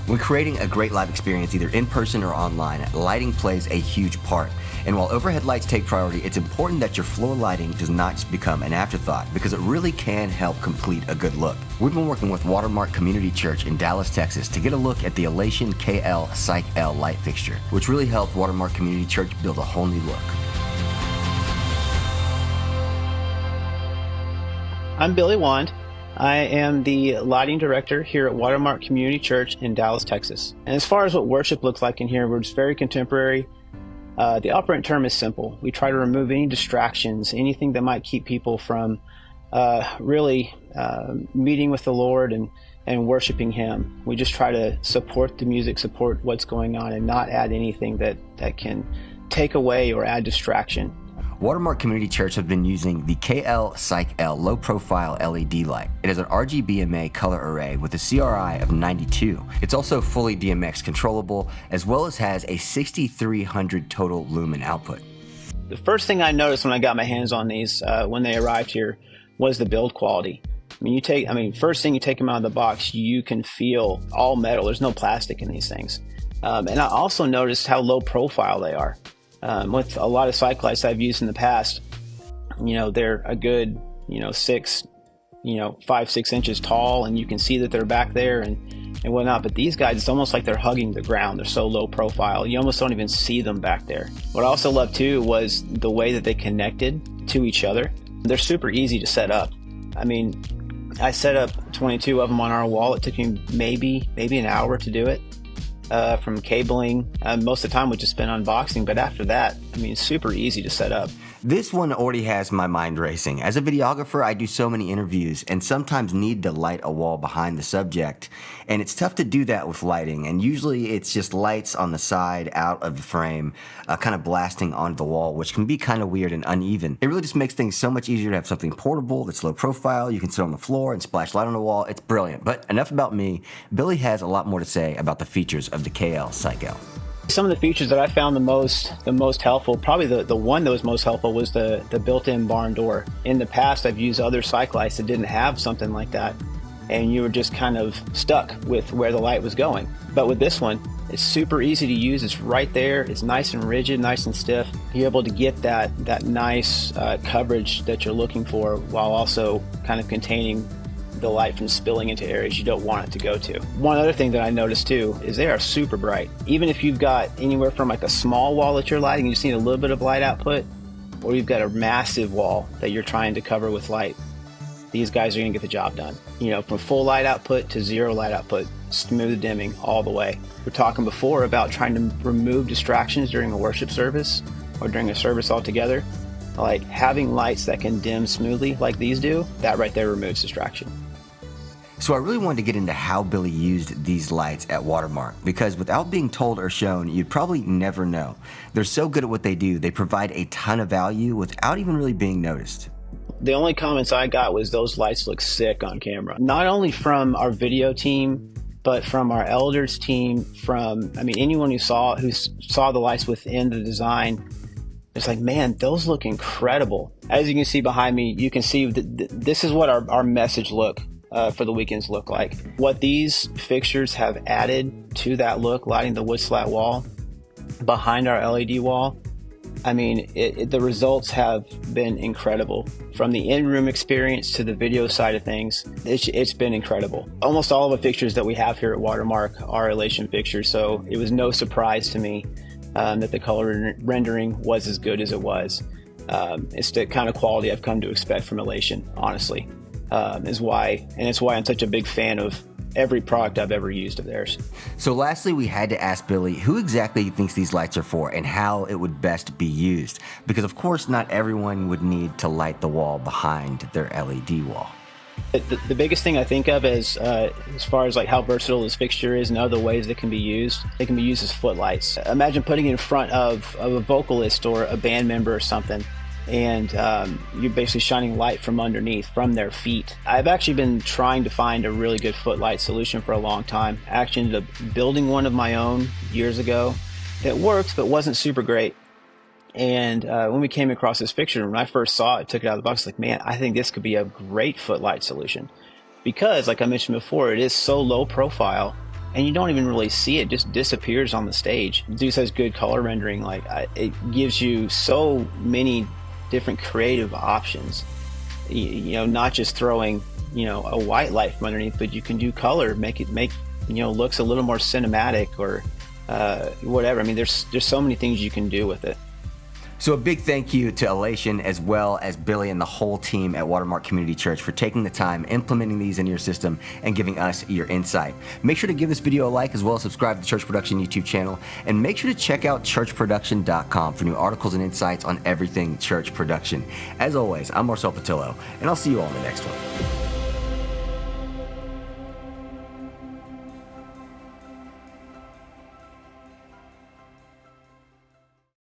When creating a great live experience, either in person or online, lighting plays a huge part. And while overhead lights take priority, it's important that your floor lighting does not just become an afterthought, because it really can help complete a good look. We've been working with Watermark Community Church in Dallas, Texas to get a look at the Elation KL Cyc L Light fixture, which really helped Watermark Community Church build a whole new look. I'm Billy Wand. I am the lighting director here at Watermark Community Church in Dallas, Texas. And as far as what worship looks like in here, we're just very contemporary. The operant term is simple. We try to remove any distractions, anything that might keep people from really meeting with the Lord and worshiping Him. We just try to support the music, support what's going on, and not add anything that can take away or add distraction. Watermark Community Church has been using the KL Cyc L low-profile LED light. It has an RGBMA Color Array with a CRI of 92. It's also fully DMX controllable, as well as has a 6300 total lumen output. The first thing I noticed when I got my hands on these when they arrived here was the build quality. First thing you take them out of the box, you can feel all metal. There's no plastic in these things. And I also noticed how low profile they are. With a lot of cyc lights I've used in the past, they're a good, 5-6 inches tall, and you can see that they're back there and whatnot. But these guys, it's almost like they're hugging the ground. They're so low profile. You almost don't even see them back there. What I also loved too was the way that they connected to each other. They're super easy to set up. I set up 22 of them on our wall. It took me maybe an hour to do it. From cabling, most of the time we just spent unboxing, but after that, it's super easy to set up. This one already has my mind racing. As a videographer, I do so many interviews and sometimes need to light a wall behind the subject, and it's tough to do that with lighting, and usually it's just lights on the side out of the frame kind of blasting onto the wall, which can be kind of weird and uneven. It really just makes things so much easier to have something portable that's low profile. You can sit on the floor and splash light on the wall. It's brilliant. But enough about me. Billy has a lot more to say about the features of the KL Cyc L. Some of the features that I found the most helpful, probably the one that was most helpful, was the built-in barn door. In the past, I've used other cyc lights that didn't have something like that, and you were just kind of stuck with where the light was going. But with this one, it's super easy to use. It's right there. It's nice and rigid, nice and stiff. You're able to get that nice coverage that you're looking for, while also kind of containing the light from spilling into areas you don't want it to go to. One other thing that I noticed too is they are super bright. Even if you've got anywhere from like a small wall that you're lighting, you just need a little bit of light output, or you've got a massive wall that you're trying to cover with light, these guys are gonna get the job done. From full light output to zero light output, smooth dimming all the way. We're talking before about trying to remove distractions during a worship service or during a service altogether. Like having lights that can dim smoothly like these do, that right there removes distraction. So I really wanted to get into how Billy used these lights at Watermark, because without being told or shown, you'd probably never know. They're so good at what they do, they provide a ton of value without even really being noticed. The only comments I got was those lights look sick on camera. Not only from our video team, but from our elders team, from anyone who saw the lights within the design. It's like, man, those look incredible. As you can see behind me, you can see this is what our message look for the weekends look like. What these fixtures have added to that look, lighting the wood slat wall behind our LED wall, the results have been incredible. From the in-room experience to the video side of things, it's been incredible. Almost all of the fixtures that we have here at Watermark are Elation fixtures, so it was no surprise to me that the color rendering was as good as it was. It's the kind of quality I've come to expect from Elation, honestly. It's why I'm such a big fan of every product I've ever used of theirs. So lastly, we had to ask Billy who exactly he thinks these lights are for and how it would best be used. Because of course, not everyone would need to light the wall behind their LED wall. The biggest thing I think of as far as like how versatile this fixture is and other ways that can be used, they can be used as footlights. Imagine putting it in front of a vocalist or a band member or something, and you're basically shining light from underneath, from their feet. I've actually been trying to find a really good footlight solution for a long time. I actually ended up building one of my own years ago that worked but wasn't super great. And when we came across this fixture, when I first saw it, took it out of the box, like, man, I think this could be a great footlight solution. Because, like I mentioned before, it is so low profile and you don't even really see it, just disappears on the stage. Zeus has good color rendering. Like it gives you so many different creative options. You know, not just throwing, you know, a white light from underneath, but you can do color, make you know, looks a little more cinematic or whatever. I mean, there's so many things you can do with it. So a big thank you to Elation as well as Billy and the whole team at Watermark Community Church for taking the time, implementing these into your system, and giving us your insight. Make sure to give this video a like as well as subscribe to the Church Production YouTube channel, and make sure to check out churchproduction.com for new articles and insights on everything church production. As always, I'm Marcel Patillo, and I'll see you all in the next one.